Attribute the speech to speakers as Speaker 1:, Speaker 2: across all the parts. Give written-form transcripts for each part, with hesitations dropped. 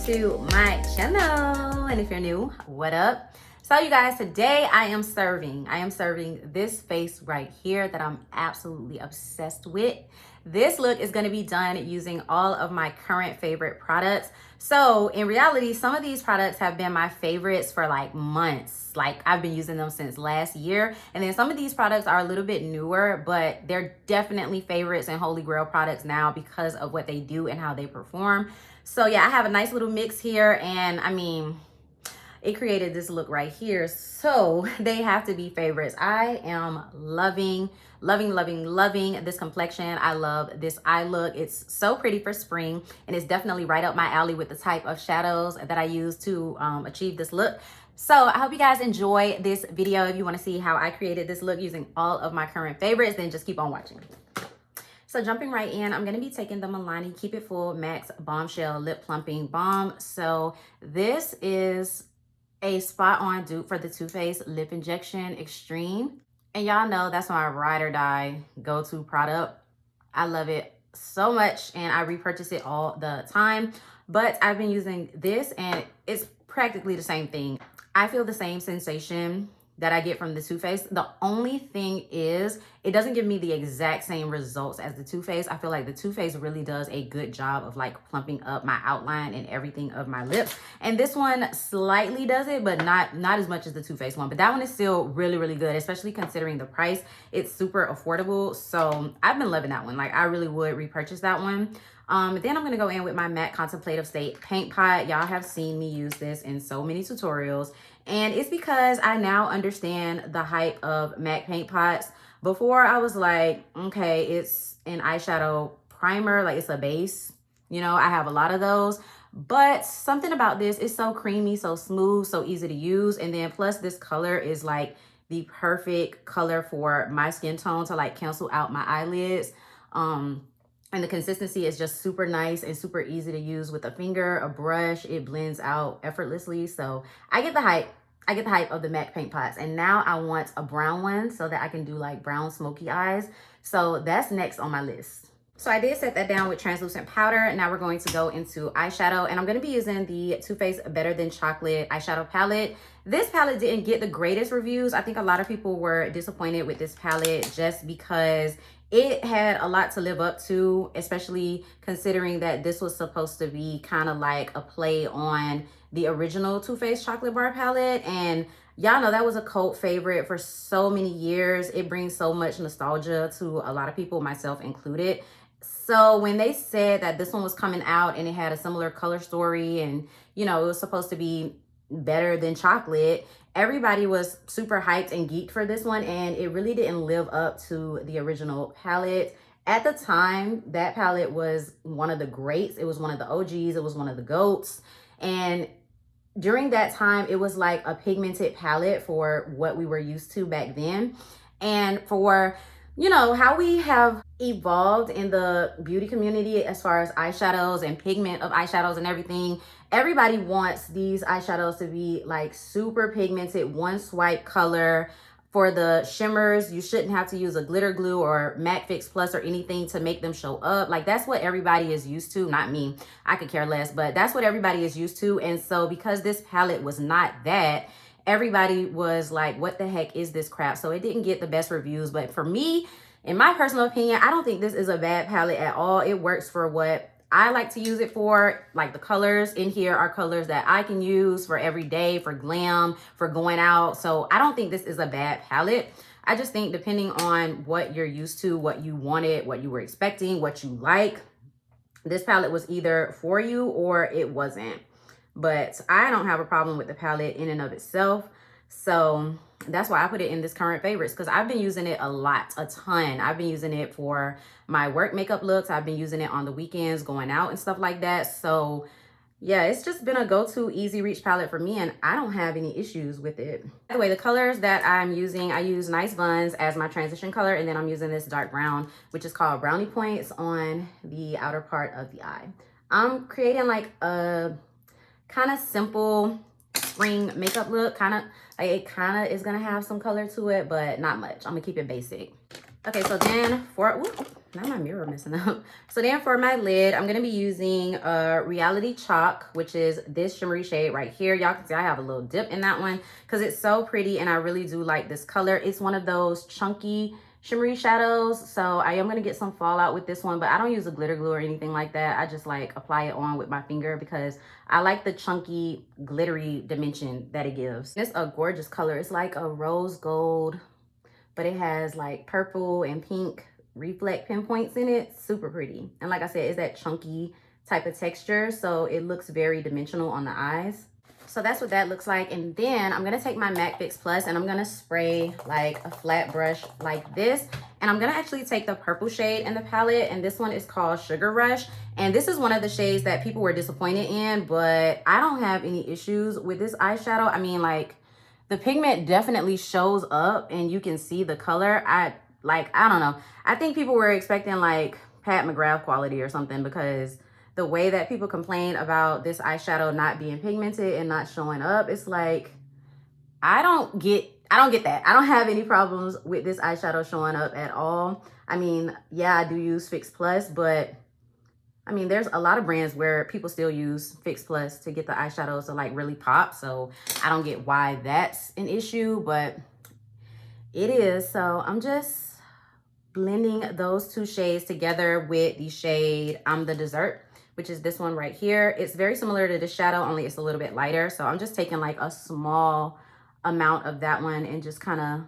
Speaker 1: to my channel. And if you're new, what up? So you guys, today I am serving this face right here that I'm absolutely obsessed with. This look is going to be done using all of my current favorite products. So in reality, some of these products have been my favorites for like months. Like I've been using them since last year. And then some of these products are a little bit newer, but they're definitely favorites and holy grail products now because of what they do and how they perform. So yeah, I have a nice little mix here, and I mean, it created this look right here. So they have to be favorites. I am loving this complexion. I love this eye look. It's so pretty for spring, and it's definitely right up my alley with the type of shadows that I use to achieve this look. So I hope you guys enjoy this video. If you want to see how I created this look using all of my current favorites, then just keep on watching. So jumping right in, I'm going to be taking the Milani Keep It Full Max Bombshell Lip Plumping Balm. So this is a spot on dupe for the Too Faced Lip Injection Extreme. And y'all know that's my ride or die go-to product. I love it so much and I repurchase it all the time. But I've been using this and it's practically the same thing. I feel the same sensation that I get from the Too Faced. The only thing is it doesn't give me the exact same results as the Too Faced. I feel like the Too Faced really does a good job of like plumping up my outline and everything of my lips. And this one slightly does it, but not as much as the Too Faced one. But that one is still really good, especially considering the price. It's super affordable. So I've been loving that one. Like I really would repurchase that one. Then I'm gonna go in with my MAC Contemplative State Paint Pot. Y'all have seen me use this in so many tutorials. And it's because I now understand the hype of MAC paint pots. Before I was like, okay, it's an eyeshadow primer, like it's a base. You know, I have a lot of those. But something about this is so creamy, so smooth, so easy to use. And then plus this color is like the perfect color for my skin tone to like cancel out my eyelids. And the consistency is just super nice and super easy to use with a finger, a brush. It blends out effortlessly. So I get the hype. I get the hype of the MAC paint pots. And now I want a brown one so that I can do like brown smoky eyes. So that's next on my list. So I did set that down with translucent powder. Now we're going to go into eyeshadow. And I'm going to be using the Too Faced Better Than Chocolate eyeshadow palette. This palette didn't get the greatest reviews. I think a lot of people were disappointed with this palette just because it had a lot to live up to, especially considering that this was supposed to be kind of like a play on the original Too Faced Chocolate Bar palette. And y'all know that was a cult favorite for so many years. It brings so much nostalgia to a lot of people, myself included. So when they said that this one was coming out and it had a similar color story and, you know, it was supposed to be better than chocolate, everybody was super hyped and geeked for this one, and it really didn't live up to the original palette. At the time, that palette was one of the greats. It was one of the OGs. It was one of the GOATs. And during that time, it was like a pigmented palette for what we were used to back then. And for, you know, how we have evolved in the beauty community as far as eyeshadows and pigment of eyeshadows and everything, everybody wants these eyeshadows to be like super pigmented, one swipe color. For the shimmers, you shouldn't have to use a glitter glue or MAC Fix Plus or anything to make them show up. Like that's what everybody is used to. Not me, I could care less, but that's what everybody is used to. And so because this palette was not that, everybody was like, what the heck is this crap? So it didn't get the best reviews. But for me, in my personal opinion, I don't think this is a bad palette at all. It works for what I like to use it for. Like the colors in here are colors that I can use for every day, for glam, for going out. So I don't think this is a bad palette. I just think depending on what you're used to, what you wanted, what you were expecting, what you like, this palette was either for you or it wasn't. But I don't have a problem with the palette in and of itself. So that's why I put it in this current favorites, because I've been using it a lot, a ton. I've been using it for my work makeup looks. I've been using it on the weekends, going out and stuff like that. So yeah, it's just been a go-to easy reach palette for me, and I don't have any issues with it. By the way, the colors that I'm using, I use Nice Buns as my transition color, and then I'm using this dark brown, which is called Brownie Points, on the outer part of the eye. I'm creating like a kind of simple spring makeup look. It kind of is gonna have some color to it, but not much. I'm gonna keep it basic. Okay, so then for Now my mirror messing up. So then for my lid, I'm gonna be using Reality Chalk, which is this shimmery shade right here. Y'all can see I have a little dip in that one because it's so pretty and I really do like this color. It's one of those chunky shimmery shadows. So I am gonna get some fallout with this one, but I don't use a glitter glue or anything like that. I just like apply it on with my finger because I like the chunky glittery dimension that it gives. It's a gorgeous color. It's like a rose gold, but it has like purple and pink reflect pinpoints in it. Super pretty. And like I said, it's that chunky type of texture, so it looks very dimensional on the eyes. So that's what that looks like. And then I'm gonna take my MAC Fix Plus and I'm gonna spray like a flat brush like this. And I'm gonna actually take the purple shade in the palette, and this one is called Sugar Rush. And this is one of the shades that people were disappointed in, but I don't have any issues with this eyeshadow. I mean, like, the pigment definitely shows up and you can see the color. I don't know. I think people were expecting like Pat McGrath quality or something, because the way that people complain about this eyeshadow not being pigmented and not showing up, it's like, I don't get that. I don't have any problems with this eyeshadow showing up at all. I mean, yeah, I do use Fix Plus, but I mean, there's a lot of brands where people still use Fix Plus to get the eyeshadows to like really pop. So I don't get why that's an issue, but it is. So I'm just blending those two shades together with the shade I'm the Dessert, which is this one right here. It's very similar to the shadow, only it's a little bit lighter. So I'm just taking like a small amount of that one and just kind of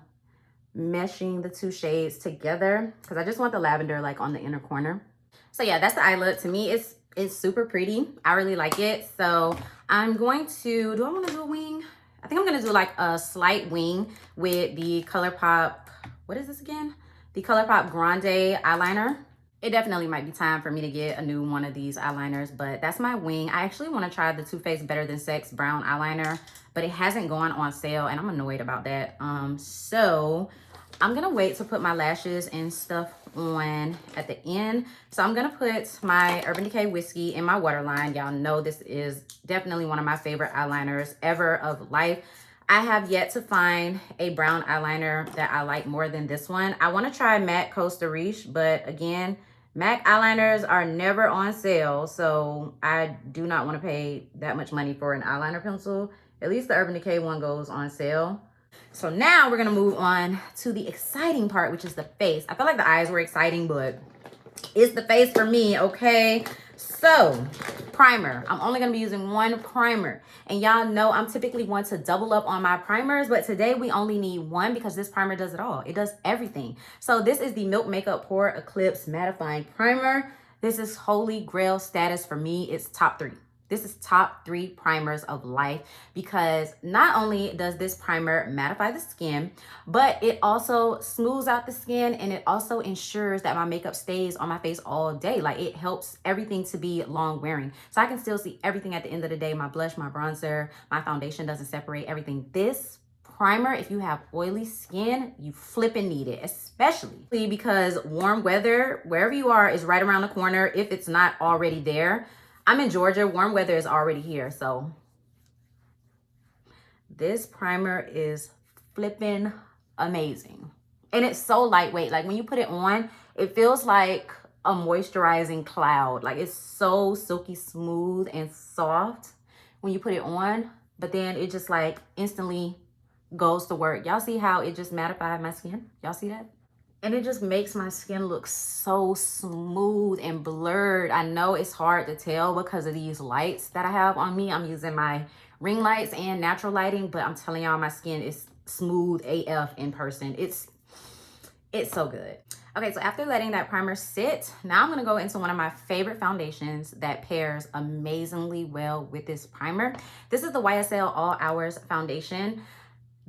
Speaker 1: meshing the two shades together because I just want the lavender like on the inner corner. So yeah, that's the eye look. To me, it's super pretty. I really like it. So I'm going to, do I want to do a wing? I think I'm going to do like a slight wing with the ColourPop, what is this again? The ColourPop Grande eyeliner. It definitely might be time for me to get a new one of these eyeliners, but that's my wing. I actually want to try the Too Faced Better Than Sex brown eyeliner, but it hasn't gone on sale and I'm annoyed about that. So I'm gonna wait to put my lashes and stuff on at the end. So I'm gonna put my Urban Decay Whiskey in my waterline. Y'all know this is definitely one of my favorite eyeliners ever of life. I have yet to find a brown eyeliner that I like more than this one. I wanna try MAC Costa Riche, but again, MAC eyeliners are never on sale, so I do not wanna pay that much money for an eyeliner pencil. At least the Urban Decay one goes on sale. So now we're gonna move on to the exciting part, which is the face. I feel like the eyes were exciting, but it's the face for me, okay? So, primer. I'm only gonna be using one primer. And y'all know I'm typically one to double up on my primers, but today we only need one because this primer does it all. It does everything. So this is the Milk Makeup Pore Eclipse Mattifying Primer. This is holy grail status for me. It's top 3. This is top 3 primers of life because not only does this primer mattify the skin, but it also smooths out the skin and it also ensures that my makeup stays on my face all day. Like, it helps everything to be long wearing. So I can still see everything at the end of the day. My blush, my bronzer, my foundation doesn't separate everything. This primer, if you have oily skin, you flipping need it, especially because warm weather, wherever you are, is right around the corner if it's not already there. I'm in Georgia, warm weather is already here, so this primer is flipping amazing. And it's so lightweight. Like, when you put it on, it feels like a moisturizing cloud. Like, it's so silky smooth and soft when you put it on, but then it just like instantly goes to work. Y'all see how it just mattified my skin? Y'all see that? And it just makes my skin look so smooth and blurred. I know it's hard to tell because of these lights that I have on me. I'm using my ring lights and natural lighting, but I'm telling y'all, my skin is smooth AF in person. It's so good. Okay, so after letting that primer sit, now I'm gonna go into one of my favorite foundations that pairs amazingly well with this primer. This is the YSL All Hours Foundation.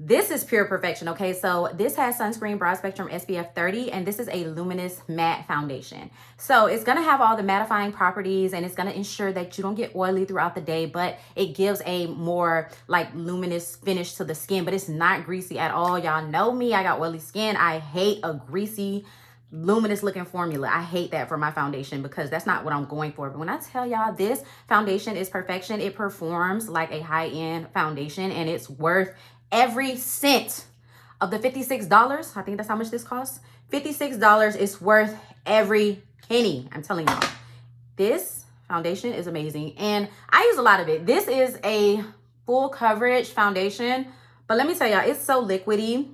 Speaker 1: This is pure perfection, okay? So this has sunscreen broad spectrum SPF 30, and this is a luminous matte foundation. So it's gonna have all the mattifying properties and it's gonna ensure that you don't get oily throughout the day, but it gives a more like luminous finish to the skin, but it's not greasy at all. Y'all know me, I got oily skin. I hate a greasy, luminous looking formula. I hate that for my foundation because that's not what I'm going for. But when I tell y'all this foundation is perfection, it performs like a high-end foundation and it's worth every cent Of the $56, I think that's how much this costs. $56 is worth every penny. I'm telling y'all. This foundation is amazing. And I use a lot of it. This is a full coverage foundation. But let me tell y'all, it's so liquidy.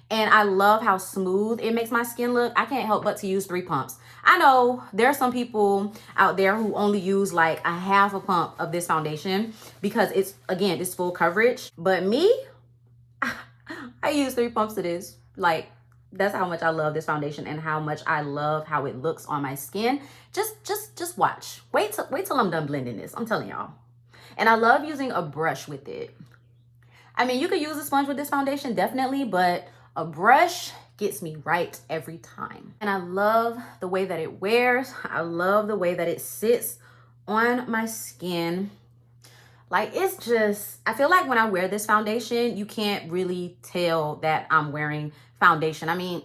Speaker 1: And I love how smooth it makes my skin look. I can't help but to use 3 pumps. I know there are some people out there who only use like a half a pump of this foundation because it's, again, it's full coverage. But me, I use 3 pumps of this. Like, that's how much I love this foundation and how much I love how it looks on my skin. Just watch. Wait till I'm done blending this. I'm telling y'all. And I love using a brush with it. I mean, you could use a sponge with this foundation, definitely, but a brush gets me right every time. And I love the way that it wears. I love the way that it sits on my skin. Like, it's just, I feel like when I wear this foundation, you can't really tell that I'm wearing foundation. I mean,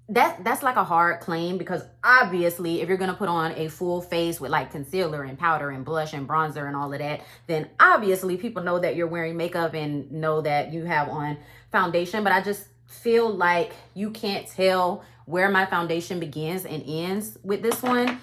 Speaker 1: that's like a hard claim because obviously if you're gonna put on a full face with like concealer and powder and blush and bronzer and all of that, then obviously people know that you're wearing makeup and know that you have on foundation. But I just feel like you can't tell where my foundation begins and ends with this one.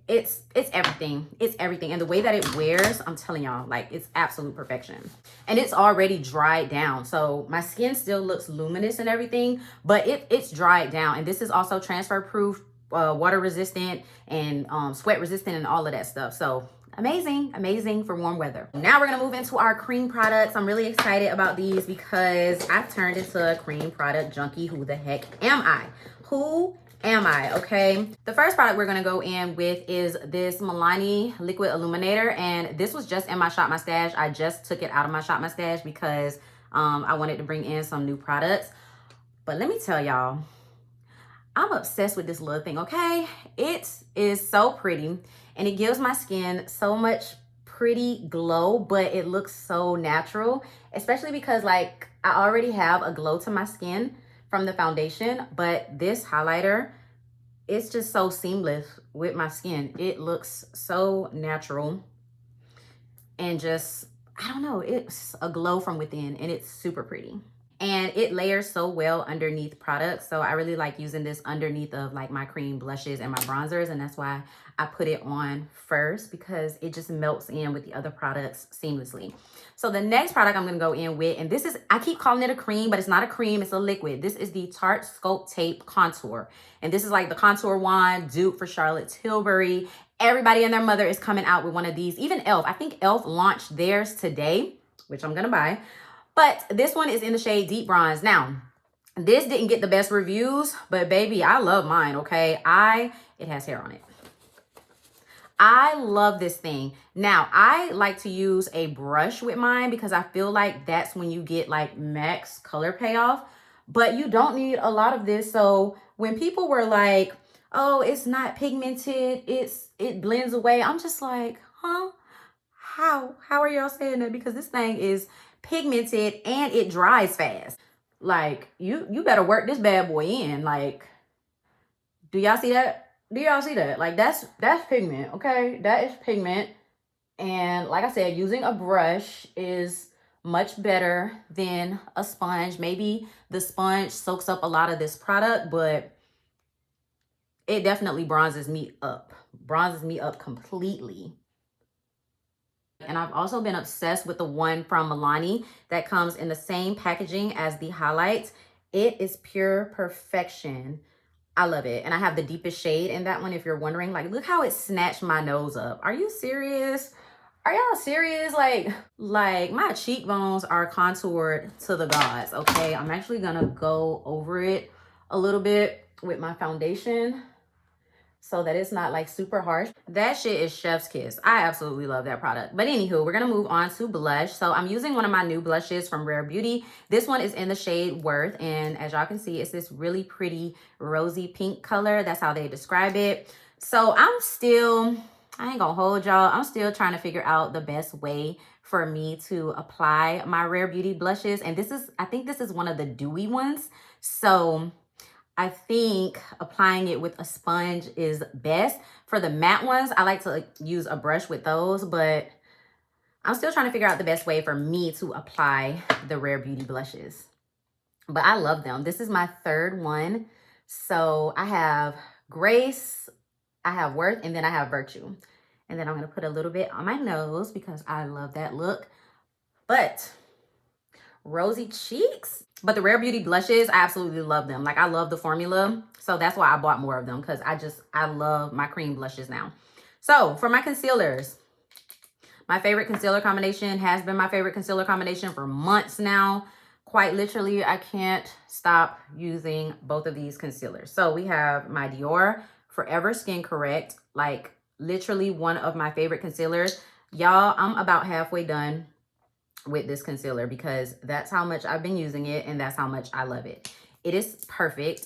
Speaker 1: It's everything. It's everything. And the way that it wears, I'm telling y'all, like, it's absolute perfection. And it's already dried down. So my skin still looks luminous and everything, but it's dried down. And this is also transfer proof, water resistant, and sweat resistant and all of that stuff. So amazing for warm weather. Now we're gonna move into our cream products. I'm really excited about these because I've turned into a cream product junkie. Who the heck am I? Who am I? Okay, the first product we're gonna go in with is this Milani liquid illuminator, and this was just in my Shop My Stash. I just took it out of my Shop My Stash because I wanted to bring in some new products. But let me tell y'all, I'm obsessed with this little thing. Okay, it is so pretty and it gives my skin so much pretty glow, but it looks so natural, especially because like I already have a glow to my skin from the foundation, but this highlighter, it's just so seamless with my skin. It looks so natural and just, I don't know, it's a glow from within and it's super pretty. And it layers so well underneath products. So I really like using this underneath of like my cream blushes and my bronzers. And that's why I put it on first, because it just melts in with the other products seamlessly. So the next product I'm gonna go in with, and this is, I keep calling it a cream, but it's not a cream, it's a liquid. This is the Tarte Sculpt Tape Contour. And this is like the contour wand dupe for Charlotte Tilbury. Everybody and their mother is coming out with one of these. Even e.l.f. I think e.l.f. launched theirs today, which I'm gonna buy. But this one is in the shade Deep Bronze. Now, this didn't get the best reviews, but baby, I love mine, okay? It has hair on it. I love this thing. Now, I like to use a brush with mine because I feel like that's when you get like max color payoff, but you don't need a lot of this. So when people were like, oh, it's not pigmented, it blends away, I'm just like, huh? How are y'all saying that? Because this thing is pigmented and it dries fast. Like, you better work this bad boy in. Like, do y'all see that? Do y'all see that? Like, that's pigment, okay? That is pigment. And like I said, using a brush is much better than a sponge. Maybe the sponge soaks up a lot of this product, but it definitely bronzes me up. Bronzes me up completely. And I've also been obsessed with the one from Milani that comes in the same packaging as the highlights. It is pure perfection. I love it. And I have the deepest shade in that one, if you're wondering. Like, look how it snatched my nose up. Are you serious? Are y'all serious? Like my cheekbones are contoured to the gods, okay? I'm actually gonna go over it a little bit with my foundation so that it's not like super harsh. That shit is chef's kiss. I absolutely love that product. But anywho, we're gonna move on to blush. So I'm using one of my new blushes from Rare Beauty. This one is in the shade Worth, and as y'all can see, it's this really pretty rosy pink color. That's how they describe it. So I ain't gonna hold y'all, I'm still trying to figure out the best way for me to apply my Rare Beauty blushes. And I think this is one of the dewy ones. So I think applying it with a sponge is best. For the matte ones, I like to use a brush with those, but I'm still trying to figure out the best way for me to apply the Rare Beauty blushes. but I love them. This is my third one. So I have Grace, I have Worth, and then I have Virtue. And then I'm gonna put a little bit on my nose because I love that look. But rosy cheeks. But the Rare Beauty blushes, I absolutely love them. Like, I love the formula. So that's why I bought more of them, because I love my cream blushes now. So for my concealers, my favorite concealer combination has been my favorite concealer combination for months now. Quite literally, I can't stop using both of these concealers. So we have my Dior Forever Skin Correct, like literally one of my favorite concealers. Y'all, I'm about halfway done with this concealer because that's how much I've been using it and that's how much I love it. It is perfect.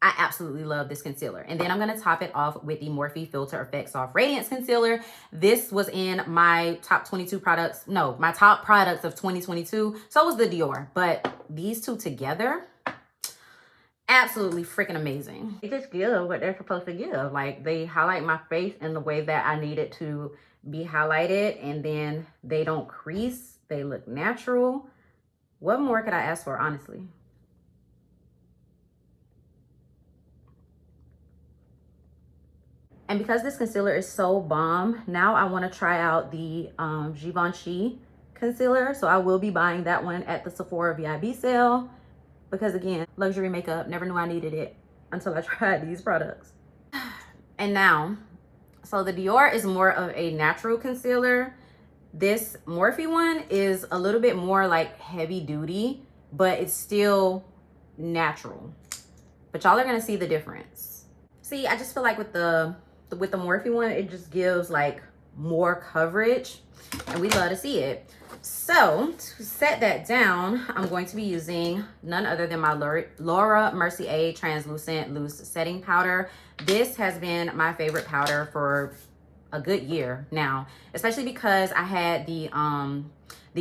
Speaker 1: I absolutely love this concealer. And then I'm going to top it off with the Morphe Filter Effect Soft Radiance Concealer. This was in my top 22 products. No, my top products of 2022. So was the Dior. But these two together, absolutely freaking amazing. They just give what they're supposed to give. Like, they highlight my face in the way that I need it to be highlighted. And then they don't crease. They look natural. What more could I ask for, honestly? And because this concealer is so bomb, now I want to try out the Givenchy concealer. So I will be buying that one at the Sephora VIB sale. Because again, luxury makeup, never knew I needed it until I tried these products. And now, so the Dior is more of a natural concealer. This Morphe one is a little bit more like heavy duty, but it's still natural. But y'all are gonna see the difference. See, I just feel like with the Morphe one, it just gives like more coverage, and we love to see it. So to set that down, I'm going to be using none other than my Laura Mercier Translucent Loose Setting Powder. This has been my favorite powder for a good year now, especially because I had the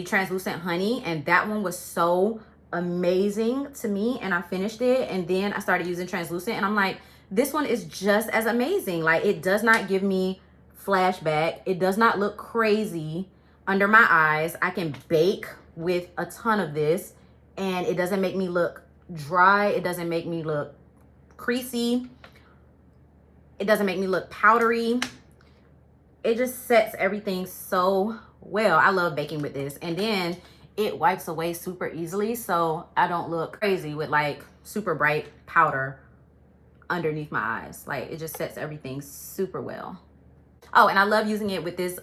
Speaker 1: translucent honey, and that one was so amazing to me, and I finished it, and then I started using translucent, and I'm like, this one is just as amazing. Like, it does not give me flashback. It does not look crazy under my eyes. I can bake with a ton of this, and it doesn't make me look dry. It doesn't make me look creasy. It doesn't make me look powdery. It just sets everything so well. I love baking with this. And then it wipes away super easily, so I don't look crazy with like super bright powder underneath my eyes. Like, it just sets everything super well. Oh, and I love using it with this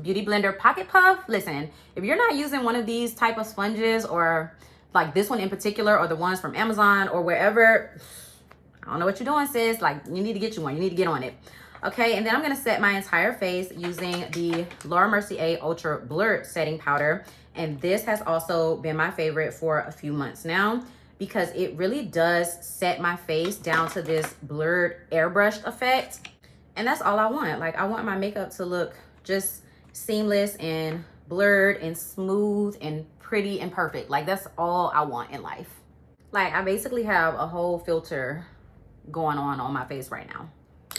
Speaker 1: Beauty Blender Pocket Puff. Listen, if you're not using one of these type of sponges, or like this one in particular, or the ones from Amazon or wherever, I don't know what you're doing, sis. Like, you need to get you one. You need to get on it. Okay, and then I'm gonna set my entire face using the Laura Mercier Ultra Blurred Setting Powder. And this has also been my favorite for a few months now, because it really does set my face down to this blurred airbrushed effect. And that's all I want. Like, I want my makeup to look just seamless and blurred and smooth and pretty and perfect. Like, that's all I want in life. Like, I basically have a whole filter going on my face right now.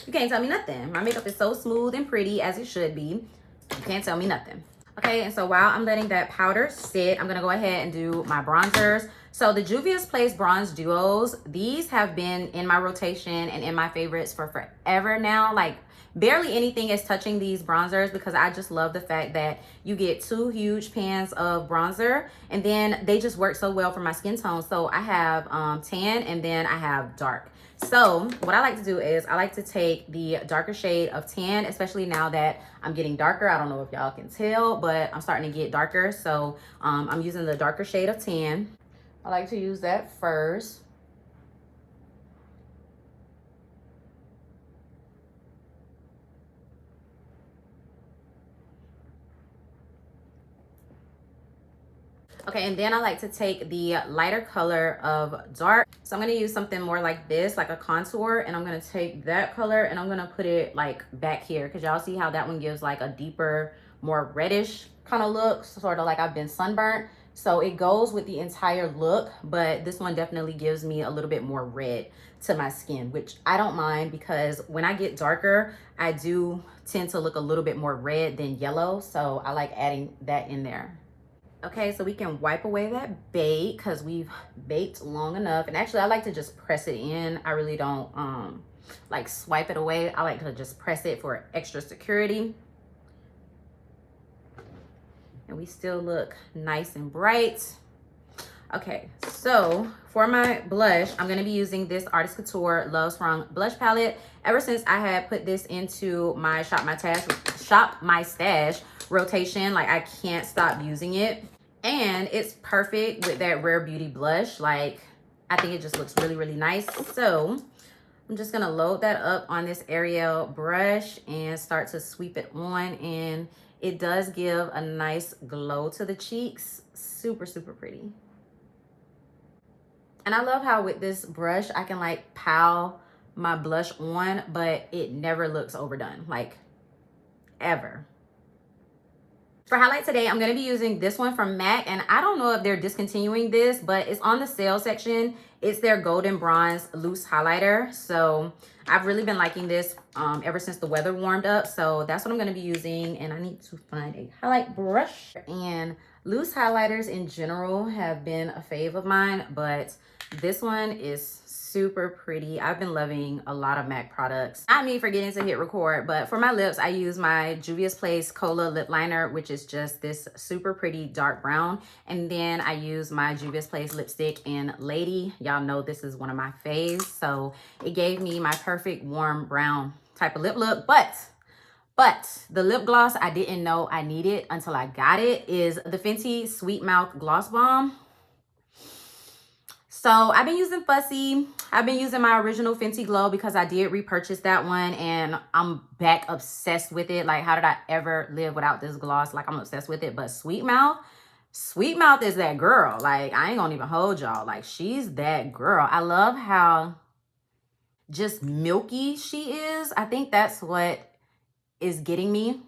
Speaker 1: You can't tell me nothing. My makeup is so smooth and pretty, as it should be. You can't tell me nothing. Okay, and so while I'm letting that powder sit, I'm gonna go ahead and do my bronzers. So the Juvia's Place Bronze Duos, these have been in my rotation and in my favorites for forever now. Like, barely anything is touching these bronzers, because I just love the fact that you get 2 huge pans of bronzer, and then they just work so well for my skin tone. So I have tan, and then I have dark. So what I like to do is I like to take the darker shade of tan, especially now that I'm getting darker. I don't know if y'all can tell, but I'm starting to get darker. So I'm using the darker shade of tan. I like to use that first. Okay, and then I like to take the lighter color of dark. So I'm gonna use something more like this, like a contour, and I'm gonna take that color and I'm gonna put it like back here, because y'all see how that one gives like a deeper, more reddish kind of look, sort of like I've been sunburnt. So it goes with the entire look, but this one definitely gives me a little bit more red to my skin, which I don't mind, because when I get darker, I do tend to look a little bit more red than yellow. So I like adding that in there. Okay, so we can wipe away that bake because we've baked long enough. And actually, I like to just press it in. I really don't like swipe it away. I like to just press it for extra security. And we still look nice and bright. Okay, so for my blush, I'm gonna be using this Artist Couture Love Sprung blush palette. Ever since I had put this into my Shop My Stash rotation, like I can't stop using it. And it's perfect with that Rare Beauty blush. Like, I think it just looks really, really nice. So I'm just gonna load that up on this Ariel brush and start to sweep it on. And it does give a nice glow to the cheeks. Super, super pretty. And I love how with this brush, I can like pile my blush on, but it never looks overdone, like ever. For highlight today, I'm going to be using this one from MAC, and I don't know if they're discontinuing this, but it's on the sale section. It's their Golden Bronze Loose Highlighter. So I've really been liking this ever since the weather warmed up. So that's what I'm going to be using, and I need to find a highlight brush. And loose highlighters in general have been a fave of mine, but this one is super pretty. I've been loving a lot of MAC products. Not me forgetting to hit record, but for my lips, I use my Juvia's Place Cola lip liner, which is just this super pretty dark brown. And then I use my Juvia's Place lipstick in Lady. Y'all know this is one of my faves. So it gave me my perfect warm brown type of lip look. But the lip gloss I didn't know I needed until I got it is the Fenty Sweet Mouth Gloss Bomb. So I've been using Fussy. I've been using my original Fenty Glow because I did repurchase that one and I'm back obsessed with it. Like, how did I ever live without this gloss? Like, I'm obsessed with it. But Sweet Mouth is that girl. Like, I ain't gonna even hold y'all. Like, she's that girl. I love how just milky she is. I think that's what is getting me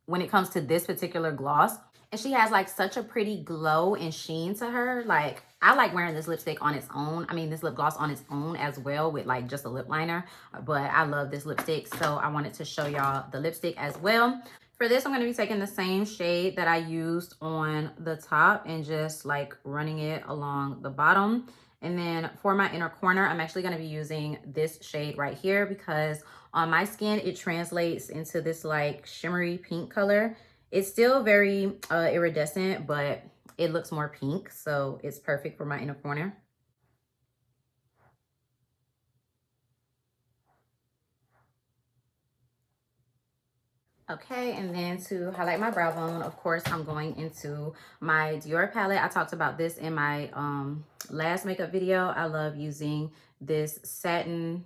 Speaker 1: when it comes to this particular gloss. And she has like such a pretty glow and sheen to her. Like, I like wearing this lipstick on its own. I mean, this lip gloss on its own as well with like just a lip liner. But I love this lipstick. So I wanted to show y'all the lipstick as well. For this, I'm going to be taking the same shade that I used on the top and just like running it along the bottom. And then for my inner corner, I'm actually going to be using this shade right here because on my skin, it translates into this like shimmery pink color. It's still very iridescent, but it looks more pink, so it's perfect for my inner corner. Okay, and then to highlight my brow bone, of course, I'm going into my Dior palette. I talked about this in my last makeup video. I love using this satin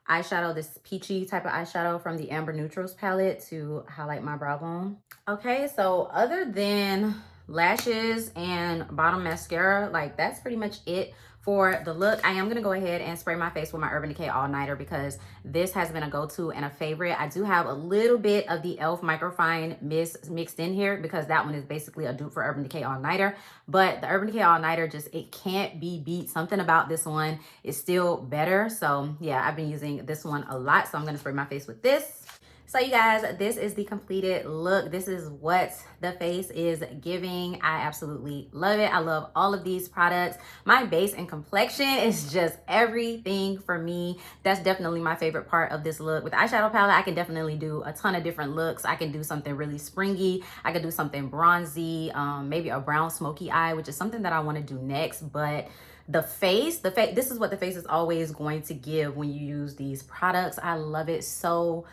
Speaker 1: eyeshadow, this peachy type of eyeshadow from the Amber Neutrals palette to highlight my brow bone. Okay, so other than lashes and bottom mascara, like that's pretty much it for the look. I am going to go ahead and spray my face with my Urban Decay All Nighter because this has been a go-to and a favorite. I do have a little bit of the e.l.f. Microfine Mist mixed in here because that one is basically a dupe for Urban Decay All Nighter. But the Urban Decay All Nighter, just, it can't be beat. Something about this one is still better. So yeah, I've been using this one a lot. So I'm going to spray my face with this. So you guys, this is the completed look. This is what the face is giving. I absolutely love it. I love all of these products. My base and complexion is just everything for me. That's definitely my favorite part of this look. With the eyeshadow palette, I can definitely do a ton of different looks. I can do something really springy. I could do something bronzy, maybe a brown smoky eye, which is something that I want to do next. But the face, this is what the face is always going to give when you use these products. I love it so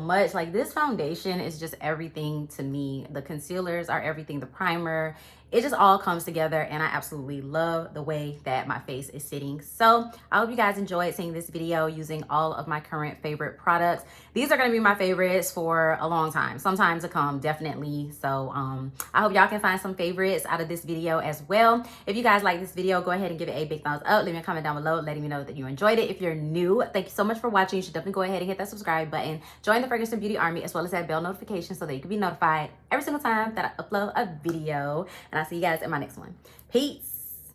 Speaker 1: much. Like, this foundation is just everything to me. The concealers are everything, the primer, it just all comes together, and I absolutely love the way that my face is sitting. So I hope you guys enjoyed seeing this video using all of my current favorite products. These are going to be my favorites for a long time, some time to come, definitely. So I hope y'all can find some favorites out of this video as well. If you guys like this video, go ahead and give it a big thumbs up. Leave me a comment down below letting me know that you enjoyed it. If you're new, thank you so much for watching. You should definitely go ahead and hit that subscribe button, join the Fragrance and Beauty Army, as well as that bell notification so that you can be notified every single time that I upload a video. And I'll see you guys in my next one. Peace.